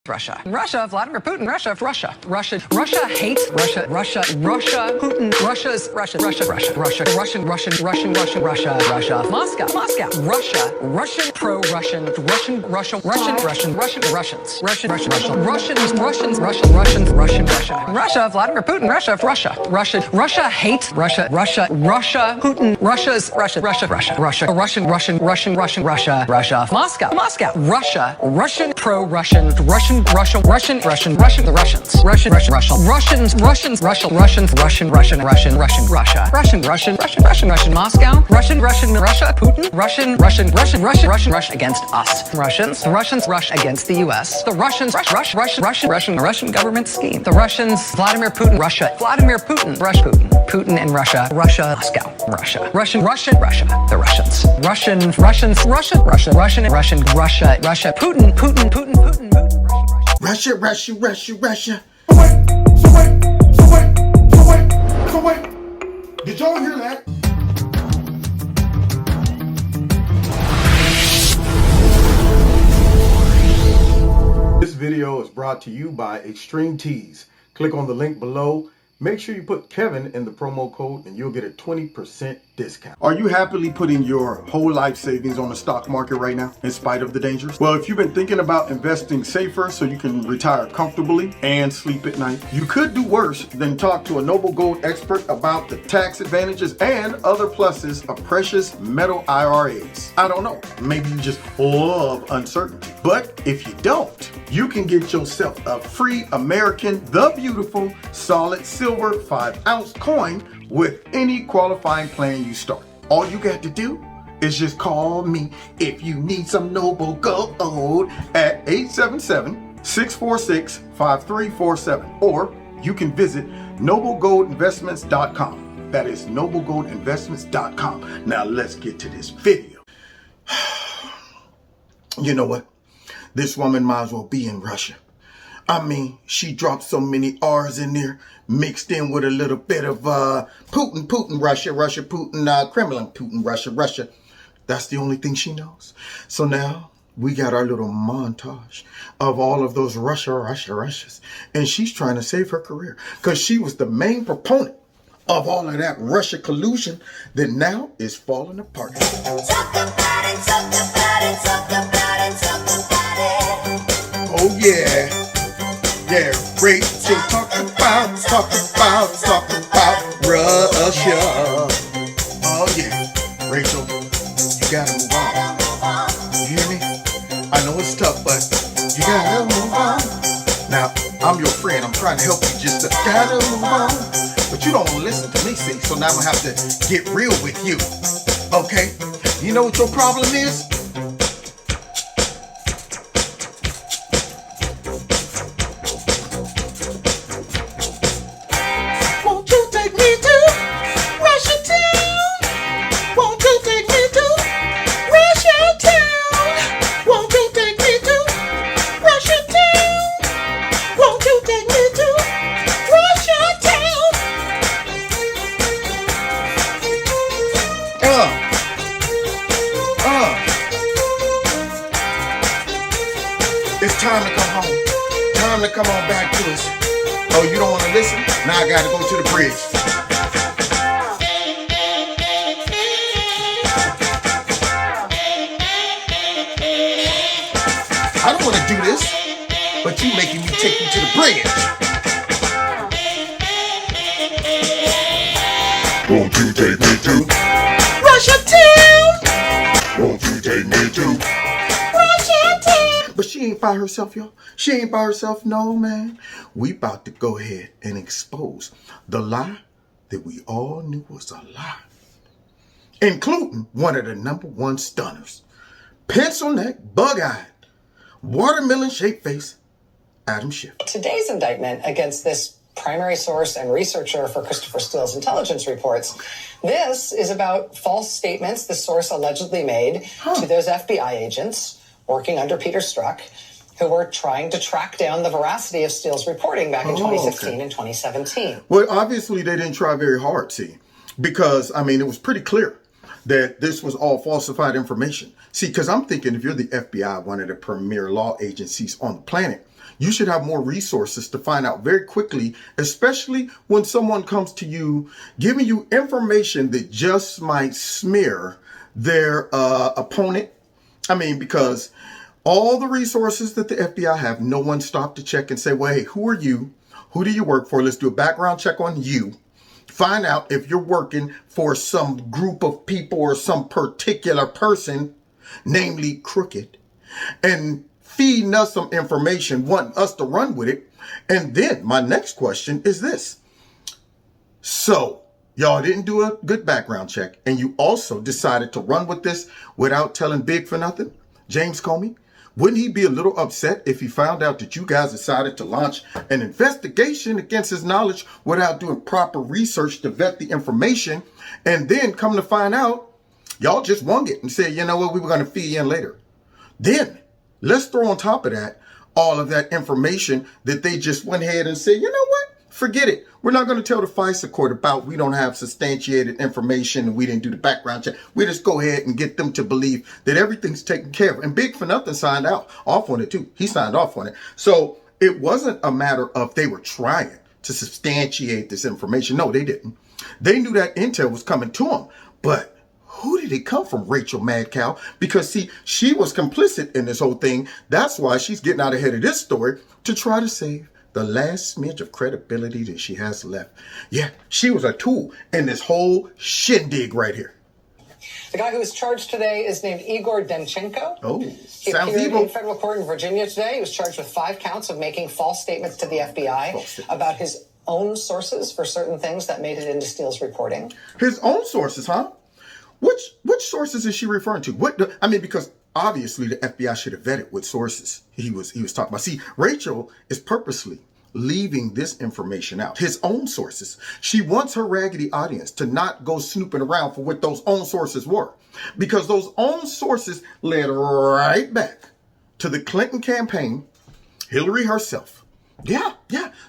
Russia, Vladimir Putin, Russia, hates Russia, Putin, Russia's Russia, Russian, Moscow, Russian, pro-Russian, Russians, Russia, Vladimir Putin, Russia, hates Russia, Putin, Russia's Russia, Russia, Moscow, Russian, pro-Russian, the Russian, Moscow, Russia, Putin, Russia against us, Russians rush against the U.S., the Russians, Russian government scheme, the Russians, Vladimir Putin, Putin and Russia, Moscow, Russia, the Russians, Putin. Russia. So wait. Did y'all hear that? This video is brought to you by Extreme Tees. Click on the link below. Make sure you put Kevin in the promo code and you'll get a 20% discount. Are you happily putting your whole life savings on the stock market right now, in spite of the dangers? Well, if you've been thinking about investing safer so you can retire comfortably and sleep at night, you could do worse than talk to a Noble Gold expert about the tax advantages and other pluses of precious metal IRAs. I don't know, maybe you just love uncertainty. But if you don't, you can get yourself a free American, the beautiful, solid silver 5-ounce coin with any qualifying plan you start. All you got to do is just call me if you need some Noble Gold at 877-646-5347, or you can visit noblegoldinvestments.com. That is noblegoldinvestments.com. Now let's get to this video. You know what? This woman might as well be in Russia. I mean, she dropped so many R's in there, mixed in with a little bit of Putin, Russia, Putin, Kremlin, Putin, Russia. That's the only thing she knows. So now we got our little montage of all of those Russias. And she's trying to save her career because she was the main proponent of all of that Russia collusion that now is falling apart. Oh yeah. Yeah, Rachel, talk about Russia. Oh yeah, Rachel, you gotta move on. You hear me? I know it's tough, but you gotta move on. Now, I'm your friend. I'm trying to help you. Just gotta move on. But you don't want to listen to me, see? So now I'm gonna have to get real with you. Okay? You know what your problem is? It's time to come home. Time to come on back to us. Oh, you don't want to listen? Now I gotta go to the bridge. I don't want to do this, but you making me take you to the bridge. Won't you take me to Russia town? Won't you take me to But she ain't by herself, y'all. She ain't by herself, no, man. We about to go ahead and expose the lie that we all knew was a lie. Including one of the #1 stunners. Pencil neck, bug-eyed, watermelon-shaped face, Adam Schiff. Today's indictment against this primary source and researcher for Christopher Steele's intelligence reports. This is about false statements the source allegedly made to those FBI agents working under Peter Strzok, who were trying to track down the veracity of Steele's reporting back in 2016 and 2017. Well, obviously they didn't try very hard, see, because, I mean, it was pretty clear that this was all falsified information. See, because I'm thinking if you're the FBI, one of the premier law agencies on the planet, you should have more resources to find out very quickly, especially when someone comes to you giving you information that just might smear their opponent. I mean, because all the resources that the FBI have, no one stopped to check and say, well, hey, who are you? Who do you work for? Let's do a background check on you. Find out if you're working for some group of people or some particular person, namely crooked, and feeding us some information, wanting us to run with it. And then my next question is this. So y'all didn't do a good background check, and you also decided to run with this without telling Big for nothing, James Comey. Wouldn't he be a little upset if he found out that you guys decided to launch an investigation against his knowledge without doing proper research to vet the information, and then come to find out y'all just wung it and said, you know what, we were going to feed you in later? Then let's throw on top of that all of that information that they just went ahead and said, you know what? Forget it. We're not going to tell the FISA court about we don't have substantiated information and we didn't do the background check. We just go ahead and get them to believe that everything's taken care of. And Big for nothing signed off on it too. He signed off on it. So it wasn't a matter of they were trying to substantiate this information. No, they didn't. They knew that intel was coming to them. But who did it come from, Rachel Madcow? Because see, she was complicit in this whole thing. That's why she's getting out ahead of this story to try to save the last smidge of credibility that she has left. Yeah, she was a tool in this whole shindig right here. The guy who was charged today is named Igor Danchenko. Oh, he sounds appeared evil. in federal court in Virginia today. He was charged with 5 counts of making false statements to the FBI about his own sources for certain things that made it into Steele's reporting. His own sources, huh? Which sources is she referring to? Because obviously the FBI should have vetted what sources he was talking about. See, Rachel is purposely leaving this information out, his own sources. She wants her raggedy audience to not go snooping around for what those own sources were, because those own sources led right back to the Clinton campaign, Hillary herself. Yeah,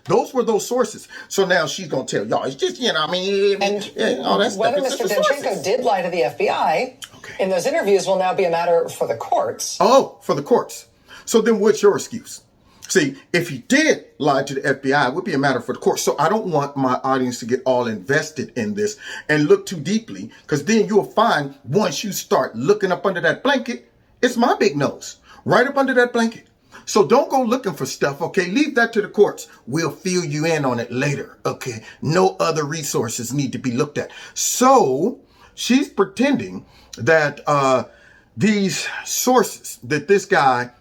those were those sources. So now she's going to tell y'all, it's just, And all that stuff. whether It's Mr. just the Danchenko sources. did lie to the FBI in those interviews will now be a matter for the courts. Oh, for the courts. So then what's your excuse? See, if he did lie to the FBI, it would be a matter for the courts. So I don't want my audience to get all invested in this and look too deeply, because then you'll find once you start looking up under that blanket, it's my big nose right up under that blanket. So don't go looking for stuff, okay? Leave that to the courts. We'll fill you in on it later, okay? No other resources need to be looked at. So she's pretending that these sources that this guy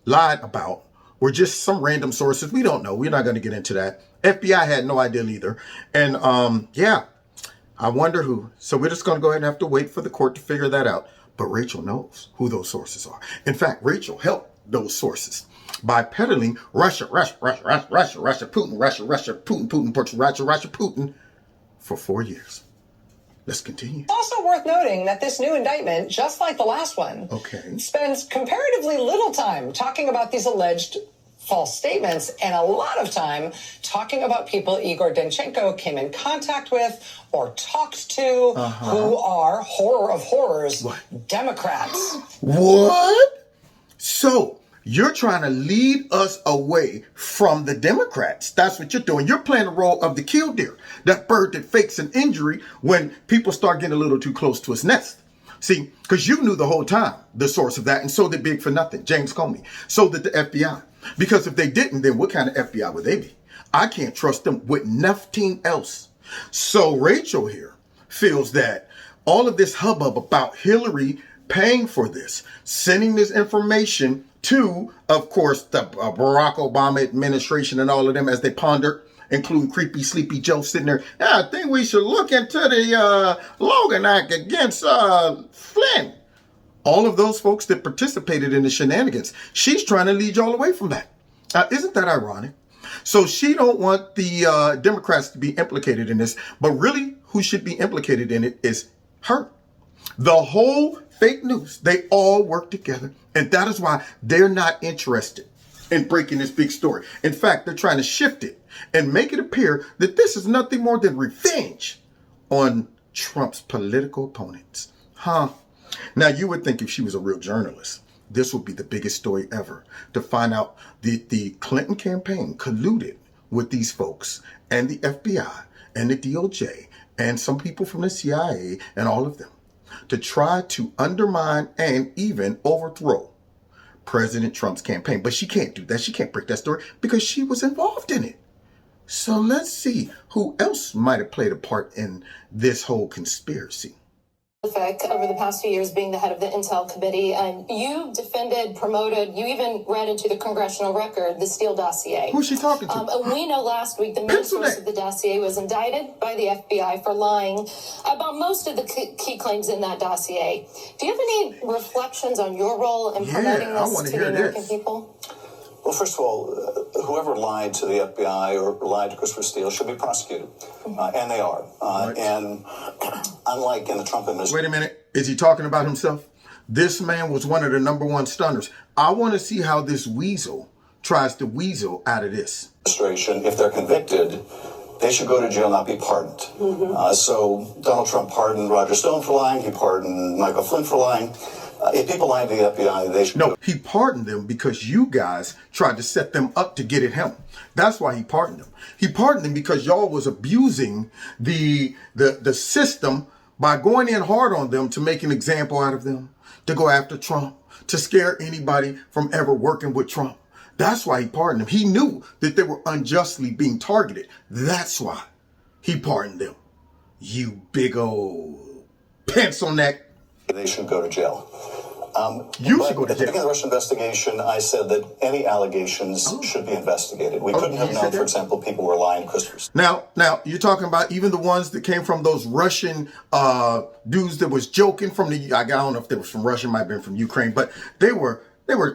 lied about were just some random sources. We don't know. We're not going to get into that. FBI had no idea either. And I wonder who. So we're just going to go ahead and have to wait for the court to figure that out. But Rachel knows who those sources are. In fact, Rachel helped those sources by peddling Russia, Putin, Putin for 4 years. Let's continue. It's also worth noting that this new indictment, just like the last one, spends comparatively little time talking about these alleged false statements and a lot of time talking about people Igor Danchenko came in contact with or talked to who are, horror of horrors, Democrats. What? So you're trying to lead us away from the Democrats. That's what you're doing. You're playing the role of the killdeer, that bird that fakes an injury when people start getting a little too close to its nest. See, because you knew the whole time the source of that, and so did Big for Nothing, James Comey. So did the FBI. Because if they didn't, then what kind of FBI would they be? I can't trust them with nothing else. So Rachel here feels that all of this hubbub about Hillary paying for this, sending this information to, of course, the Barack Obama administration and all of them as they pondered, including creepy Sleepy Joe sitting there. I think we should look into the Logan Act against Flynn. All of those folks that participated in the shenanigans. She's trying to lead y'all away from that. Isn't that ironic? So she don't want the Democrats to be implicated in this, but really who should be implicated in it is her. The whole fake news, they all work together. And that is why they're not interested in breaking this big story. In fact, they're trying to shift it and make it appear that this is nothing more than revenge on Trump's political opponents. Huh? Now, you would think if she was a real journalist, this would be the biggest story ever, to find out the Clinton campaign colluded with these folks and the FBI and the DOJ and some people from the CIA and all of them to try to undermine and even overthrow President Trump's campaign. But she can't do that. She can't break that story because she was involved in it. So let's see who else might have played a part in this whole conspiracy. Over the past few years being the head of the Intel Committee, and you defended, promoted, you even read into the congressional record the Steele dossier. Who's she talking to? We know last week the main source of the dossier was indicted by the FBI for lying about most of the key claims in that dossier. Do you have any reflections on your role in promoting this to the American people? Well, first of all, whoever lied to the FBI or lied to Christopher Steele should be prosecuted, and they are. And unlike in the Trump administration... Wait a minute. Is he talking about himself? This man was one of the #1 stunners. I want to see how this weasel tries to weasel out of this. If they're convicted, they should go to jail, not be pardoned. So Donald Trump pardoned Roger Stone for lying. He pardoned Michael Flynn for lying. If people lie to the FBI, they should... No, he pardoned them because you guys tried to set them up to get at him. That's why he pardoned them. He pardoned them because y'all was abusing the system by going in hard on them to make an example out of them, to go after Trump, to scare anybody from ever working with Trump. That's why he pardoned them. He knew that they were unjustly being targeted. That's why he pardoned them. You big old pencil neck. They should go to jail. You should go to jail. At the beginning of the Russian investigation, I said that any allegations should be investigated. We couldn't have known, for example, people were lying to Christopher. Now, you're talking about even the ones that came from those Russian dudes that was joking from the... I don't know if they was from Russia, might have been from Ukraine, but they were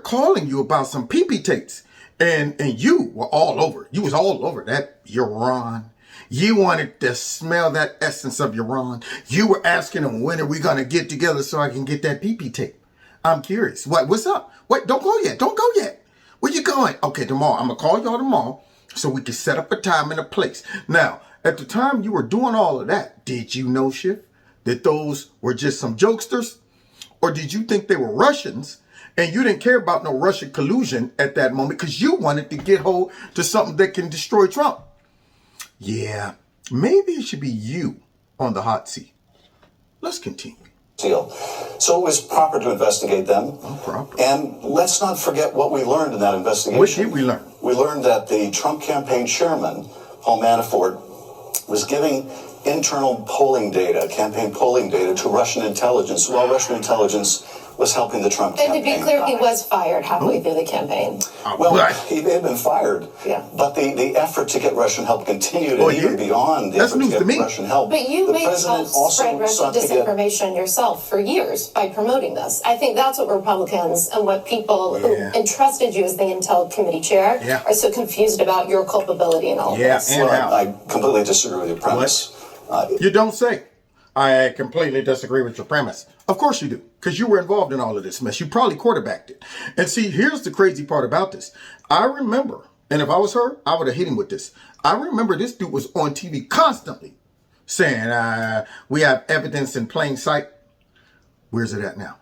calling you about some pee-pee tapes. And you were all over. You was all over that Iran. You wanted to smell that essence of Iran. You were asking them, when are we going to get together so I can get that pee-pee tape? I'm curious. What's up? Wait, don't go yet. Don't go yet. Where you going? Okay, tomorrow. I'm going to call y'all tomorrow so we can set up a time and a place. Now, at the time you were doing all of that, did you know, Schiff, that those were just some jokesters? Or did you think they were Russians and you didn't care about no Russia collusion at that moment because you wanted to get hold to something that can destroy Trump? Yeah, maybe it should be you on the hot seat. Let's continue. So it was proper to investigate them. Oh, proper. And let's not forget what we learned in that investigation. What did we learn? We learned that the Trump campaign chairman, Paul Manafort, was giving internal polling data, campaign polling data, to Russian intelligence, while Russian intelligence was helping the Trump campaign. And to be clear, he was fired halfway through the campaign. Well, he may have been fired, but the effort to get Russian help continued, and even beyond the effort to get Russian help. But you may have spread Russian disinformation yourself for years by promoting this. I think that's what Republicans and what people who entrusted you as the Intel Committee chair are so confused about your culpability in all of this. Well, I completely disagree with your premise. You don't say. I completely disagree with your premise. Of course you do, because you were involved in all of this mess. You probably quarterbacked it. And see, here's the crazy part about this. I remember, and if I was her, I would have hit him with this. I remember this dude was on TV constantly saying, we have evidence in plain sight. Where's it at now?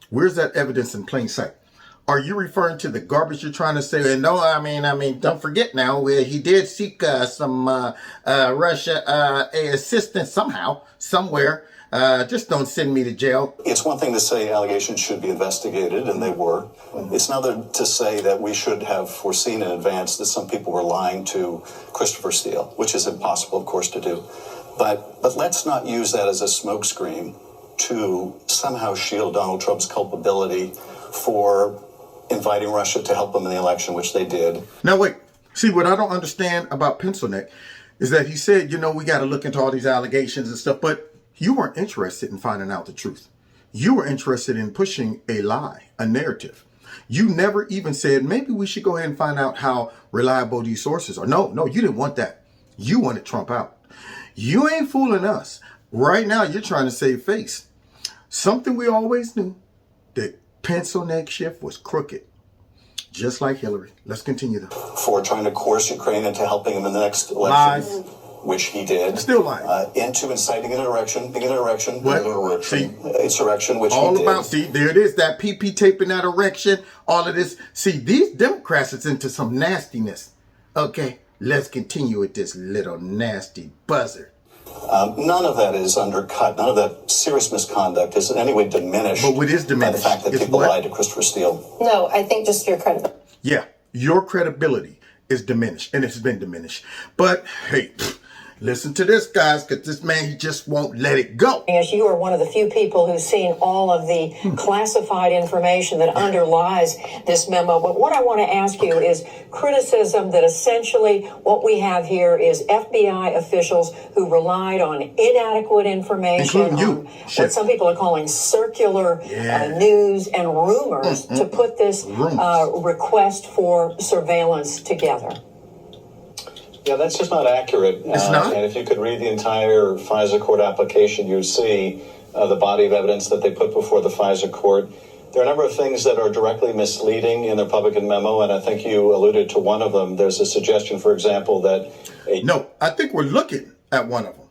Where's that evidence in plain sight? Are you referring to the garbage you're trying to say? No, I mean, don't forget now, he did seek some Russia assistance somehow, somewhere. Just don't send me to jail. It's one thing to say allegations should be investigated, and they were. It's another to say that we should have foreseen in advance that some people were lying to Christopher Steele, which is impossible, of course, to do. But let's not use that as a smokescreen to somehow shield Donald Trump's culpability for inviting Russia to help them in the election, which they did. Now, wait. See, what I don't understand about Pencil Neck is that he said, we got to look into all these allegations and stuff, but you weren't interested in finding out the truth. You were interested in pushing a lie, a narrative. You never even said, maybe we should go ahead and find out how reliable these sources are. No, you didn't want that. You wanted Trump out. You ain't fooling us. Right now, you're trying to save face. Something we always knew, that Pencil Neck Schiff was crooked, just like Hillary. Let's continue though. For trying to coerce Ukraine into helping him in the next election. Lies. which he did. Still lying. Into inciting an insurrection. What? See, insurrection, which all he did. about, see, there it is, that PP taping that erection, all of this. See, these Democrats is into some nastiness. Okay, let's continue with this little nasty buzzard. None of that is undercut. None of that serious misconduct is in any way diminished. But what is diminished by the fact that people lied to Christopher Steele. No, I think just your credibility. Yeah, your credibility is diminished, and it's been diminished. But hey, listen to this, guys, because this man, he just won't let it go. As you are one of the few people who's seen all of the classified information that underlies this memo. But what I want to ask you is criticism that essentially what we have here is FBI officials who relied on inadequate information, including you, what some people are calling circular news and rumors to put this request for surveillance together. Yeah, that's just not accurate. It's not? And if you could read the entire FISA court application, you'd see the body of evidence that they put before the FISA court. There are a number of things that are directly misleading in the Republican memo, and I think you alluded to one of them. There's a suggestion, for example, that... No, I think we're looking at one of them.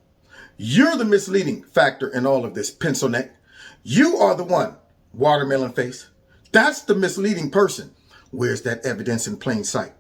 You're the misleading factor in all of this, pencil neck. You are the one, watermelon face. That's the misleading person. Where's that evidence in plain sight?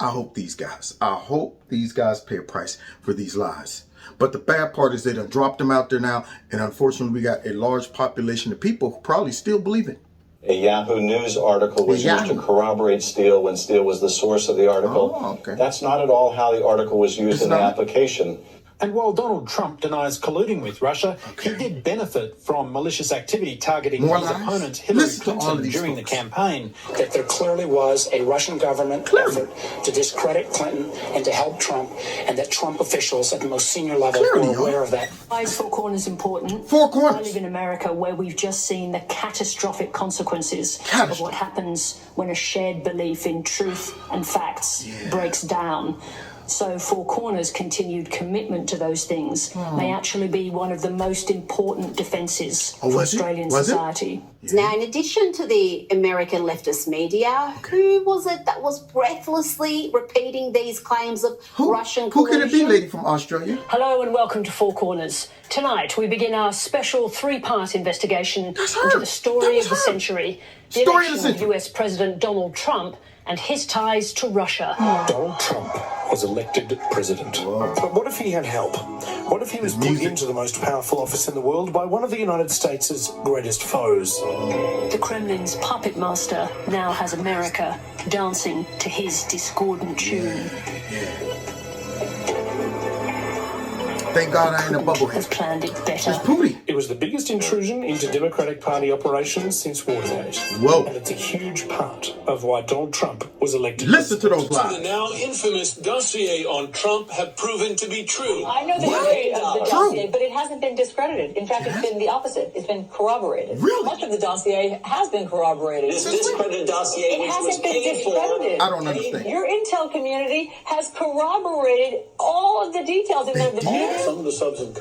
I hope these guys pay a price for these lies. But the bad part is they done dropped them out there now. And unfortunately, we got a large population of people who probably still believe it. A Yahoo News article was used to corroborate Steele when Steele was the source of the article. Oh, okay. That's not at all how the article was used in the application. And while Donald Trump denies colluding with Russia, he did benefit from malicious activity targeting his opponent Hillary Clinton during the campaign. That there clearly was a Russian government effort to discredit Clinton and to help Trump, and that Trump officials at the most senior level were aware of that. Why is Four Corners important? Four Corners. I live in America where we've just seen the catastrophic consequences of what happens when a shared belief in truth and facts breaks down. So Four Corners' continued commitment to those things may actually be one of the most important defences for Australian society. Now, in addition to the American leftist media, who was it that was breathlessly repeating these claims of Russian collusion? Who could it be, lady from Australia? Hello and welcome to Four Corners. Tonight we begin our special three-part investigation into the story of the century, the election of US President Donald Trump and his ties to Russia. Donald Trump was elected president. But what if he had help? What if he was put into the most powerful office in the world by one of the United States' greatest foes? The Kremlin's puppet master now has America dancing to his discordant tune. Thank God I ain't a bubblehead. Has planned it better. It's Pooty. It was the biggest intrusion into Democratic Party operations since Watergate. Whoa. And it's a huge part of why Donald Trump was elected. Listen to those lies. The now infamous dossier on Trump have proven to be true. I know the history of the dossier, but it hasn't been discredited. In fact, it's been the opposite. It's been corroborated. Really? Much of the dossier has been corroborated. This discredited dossier, it which hasn't was been paid discredited. for. I don't understand. Your intel community has corroborated all of the details in the Some of the substantive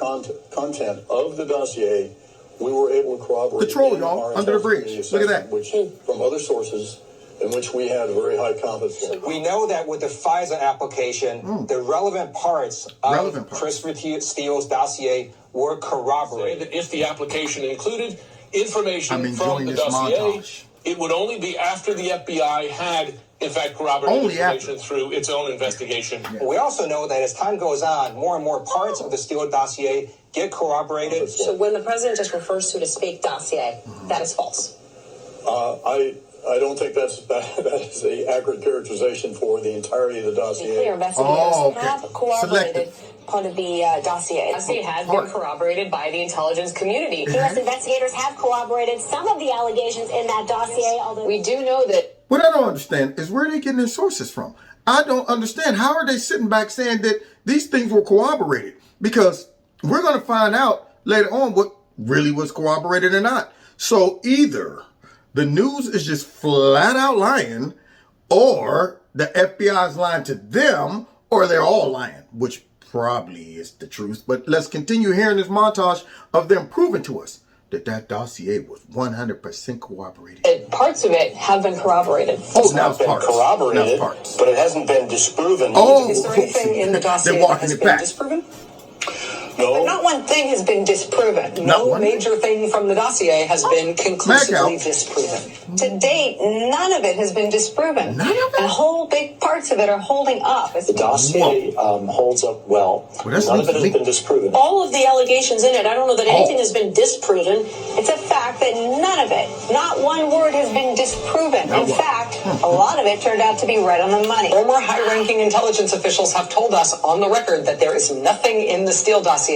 content of the dossier, we were able to corroborate. The troll, y'all, under the bridge. Look at that. Which, from other sources in which we had very high confidence. We know that with the FISA application, the relevant parts of Christopher Steele's dossier were corroborated. If the application included information from the dossier, it would only be after the FBI had, in fact, corroborated information through its own investigation. We also know that as time goes on, more and more parts of the Steele dossier get corroborated. So when the president just refers to it as fake dossier, that is false. I don't think that is an accurate characterization for the entirety of the dossier. Clear, investigators have corroborated part of the dossier. The dossier has been corroborated by the intelligence community. U.S. investigators have corroborated some of the allegations in that dossier, although we do know that. What I don't understand is where they getting their sources from. I don't understand. How are they sitting back saying that these things were corroborated? Because we're going to find out later on what really was corroborated or not. So either the news is just flat out lying, or the FBI is lying to them, or they're all lying, which probably is the truth. But let's continue hearing this montage of them proving to us that dossier was 100% corroborated. Parts of it have been corroborated. Oh, now it's been parts. corroborated, Now it's parts. but it hasn't been disproven. Oh, Is there anything in the dossier that has been disproven? No. Not one thing has been disproven. No major thing from the dossier has been conclusively disproven. To date, none of it has been disproven. None of it? And whole big parts of it are holding up. The dossier holds up well. None of it has been disproven. All of the allegations in it, I don't know that anything has been disproven. It's a fact that none of it, not one word has been disproven. In fact, a lot of it turned out to be right on the money. Former high-ranking intelligence officials have told us on the record that there is nothing in the Steele dossier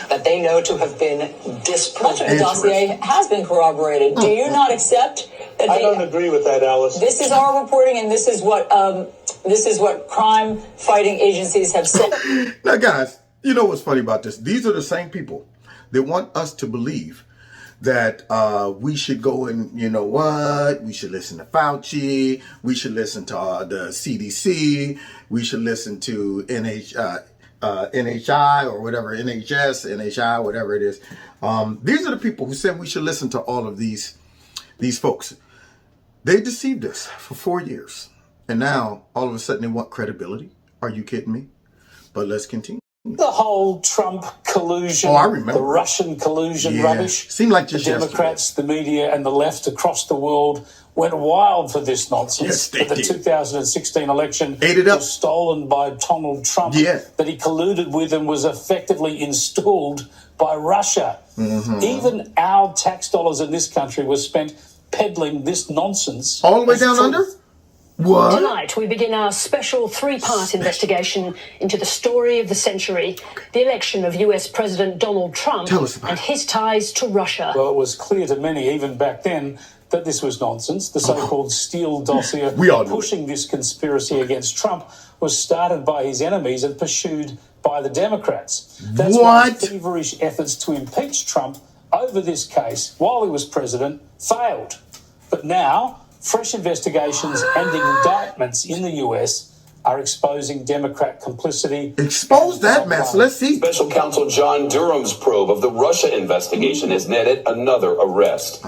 that they know to have been disproven. The dossier has been corroborated. Do you not accept that? I don't agree with that, Alice. This is our reporting, and this is what crime-fighting agencies have said. Now, guys, you know what's funny about this? These are the same people that want us to believe that we should go and, you know what, we should listen to Fauci, we should listen to the CDC, we should listen to NHI or whatever, NHS, NHI, whatever it is. These are the people who said we should listen to all of these folks. They deceived us for 4 years. And now, all of a sudden, they want credibility. Are you kidding me? But let's continue. The whole Trump collusion, the Russian collusion rubbish. Seemed like just the Democrats, the media, and the left across the world went wild for this nonsense. Yes, the 2016 election was stolen by Donald Trump, that he colluded with and was effectively installed by Russia. Even our tax dollars in this country were spent peddling this nonsense. All the way down under? What? Tonight, we begin our special three-part investigation into the story of the century, the election of US President Donald Trump and his ties to Russia. Well, it was clear to many, even back then, that this was nonsense. The so-called Steele dossier pushing this conspiracy against Trump was started by his enemies and pursued by the Democrats. That's why feverish efforts to impeach Trump over this case while he was president failed. But now, fresh investigations and indictments in the US are exposing Democrat complicity. Expose that mess. Let's see. Special Counsel John Durham's probe of the Russia investigation has netted another arrest.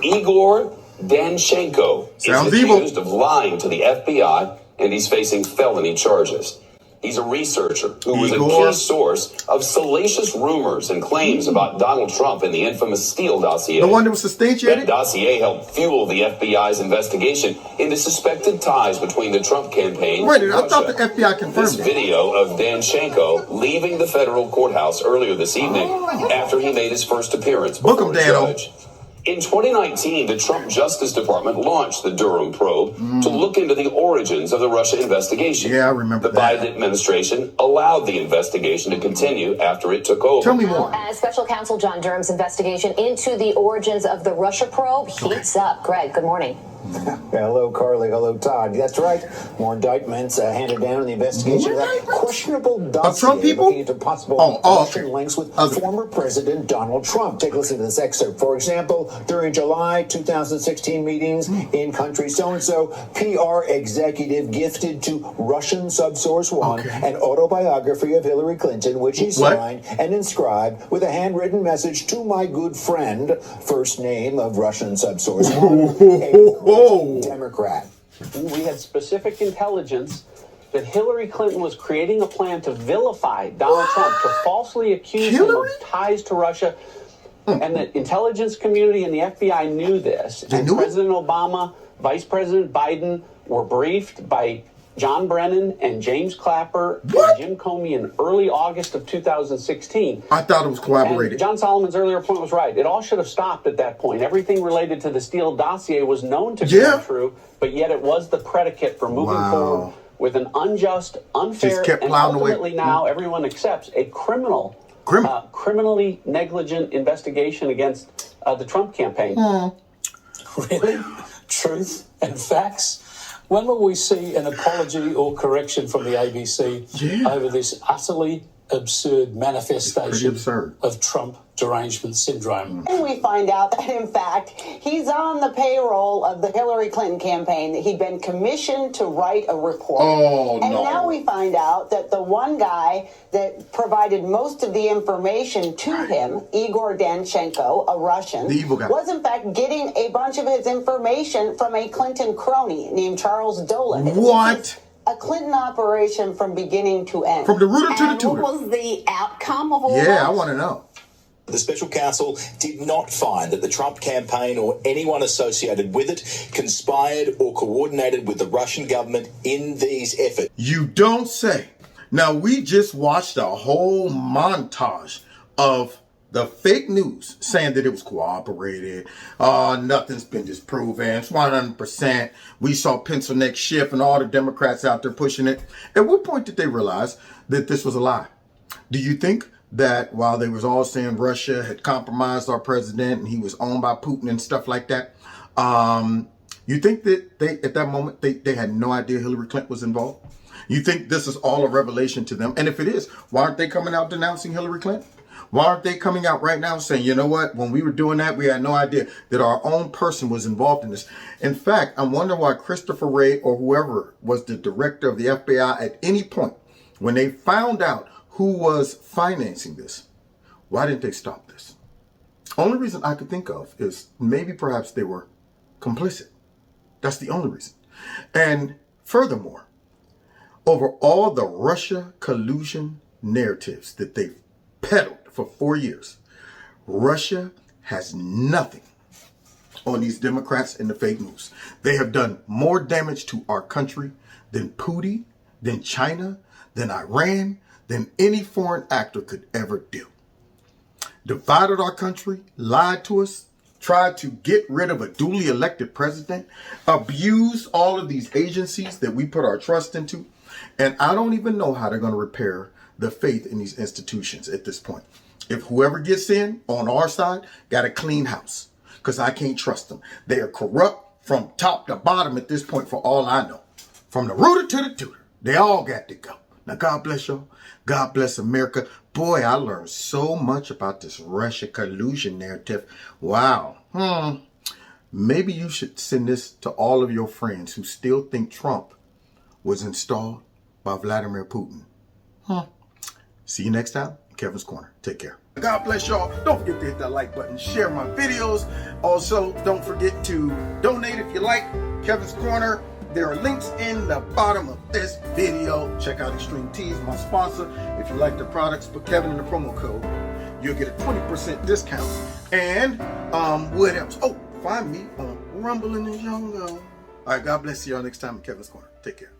Igor Danchenko is accused of lying to the FBI, and he's facing felony charges. He's a researcher who was a key source of salacious rumors and claims about Donald Trump in the infamous Steele dossier. The one that was substantiated? That dossier helped fuel the FBI's investigation into suspected ties between the Trump campaign and Russia. I thought the FBI confirmed this video of Danchenko leaving the federal courthouse earlier this evening after he made his first appearance before a judge. In 2019, the Trump Justice Department launched the Durham probe to look into the origins of the Russia investigation. Yeah, I remember the Biden administration allowed the investigation to continue after it took over. Tell me more. As Special Counsel John Durham's investigation into the origins of the Russia probe heats up. Greg, good morning. Hello, Carly. Hello, Todd. That's right. More indictments handed down in the investigation of that questionable dossier Trump people? looking into possible Russian links with former President Donald Trump. Take a listen to this excerpt. For example, during July 2016 meetings in country so-and-so, PR executive gifted to Russian Subsource One an autobiography of Hillary Clinton, which he signed and inscribed with a handwritten message to my good friend, first name of Russian Subsource One, Democrat. We had specific intelligence that Hillary Clinton was creating a plan to vilify Donald Trump, to falsely accuse him of ties to Russia. And the intelligence community and the FBI knew this. And President Obama, Vice President Biden were briefed by John Brennan and James Clapper and Jim Comey in early August of 2016. I thought it was collaborated. And John Solomon's earlier point was right. It all should have stopped at that point. Everything related to the Steele dossier was known to be untrue, but yet it was the predicate for moving forward with an unjust, unfair, and ultimately now everyone accepts a criminally negligent investigation against the Trump campaign. Really? Truth and facts? When will we see an apology or correction from the ABC over this utterly absurd manifestation of Trump derangement syndrome. And we find out that, in fact, he's on the payroll of the Hillary Clinton campaign, that he'd been commissioned to write a report. And now we find out that the one guy that provided most of the information to him, Igor Danchenko, a Russian, was in fact getting a bunch of his information from a Clinton crony named Charles Dolan. What? A Clinton operation from beginning to end. From the rooter to the tutor. What was the outcome of all that? Yeah, I want to know. The special counsel did not find that the Trump campaign or anyone associated with it conspired or coordinated with the Russian government in these efforts. You don't say. Now, we just watched a whole montage of the fake news saying that it was cooperated. Nothing's been disproven. It's 100%. We saw pencil neck Schiff and all the Democrats out there pushing it. At what point did they realize that this was a lie? Do you think that while they was all saying Russia had compromised our president and he was owned by Putin and stuff like that, you think that they, at that moment, they had no idea Hillary Clinton was involved? You think this is all a revelation to them? And if it is, why aren't they coming out denouncing Hillary Clinton? Why aren't they coming out right now saying, you know what, when we were doing that, we had no idea that our own person was involved in this? In fact, I'm wondering why Christopher Wray or whoever was the director of the FBI at any point, when they found out who was financing this, why didn't they stop this? Only reason I could think of is maybe perhaps they were complicit. That's the only reason. And furthermore, over all the Russia collusion narratives that they've peddled for 4 years, Russia has nothing on these Democrats and the fake news. They have done more damage to our country than Putin, than China, than Iran, than any foreign actor could ever do. Divided our country, lied to us, tried to get rid of a duly elected president, abused all of these agencies that we put our trust into. And I don't even know how they're going to repair the faith in these institutions at this point. If whoever gets in on our side got a clean house, because I can't trust them. They are corrupt from top to bottom at this point, for all I know. From the rooter to the tutor, they all got to go. Now, God bless y'all. God bless America. Boy, I learned so much about this Russia collusion narrative. Wow. Maybe you should send this to all of your friends who still think Trump was installed by Vladimir Putin. See you next time. Kevin's Corner. Take care. God bless y'all. Don't forget to hit that like button. Share my videos. Also, don't forget to donate if you like. Kevin's Corner. There are links in the bottom of this video. Check out Extreme Tees, my sponsor. If you like the products, put Kevin in the promo code. You'll get a 20% discount. And what else? Oh, find me on Rumble in the Jungle. All right, God bless you all next time in Kevin's Corner. Take care.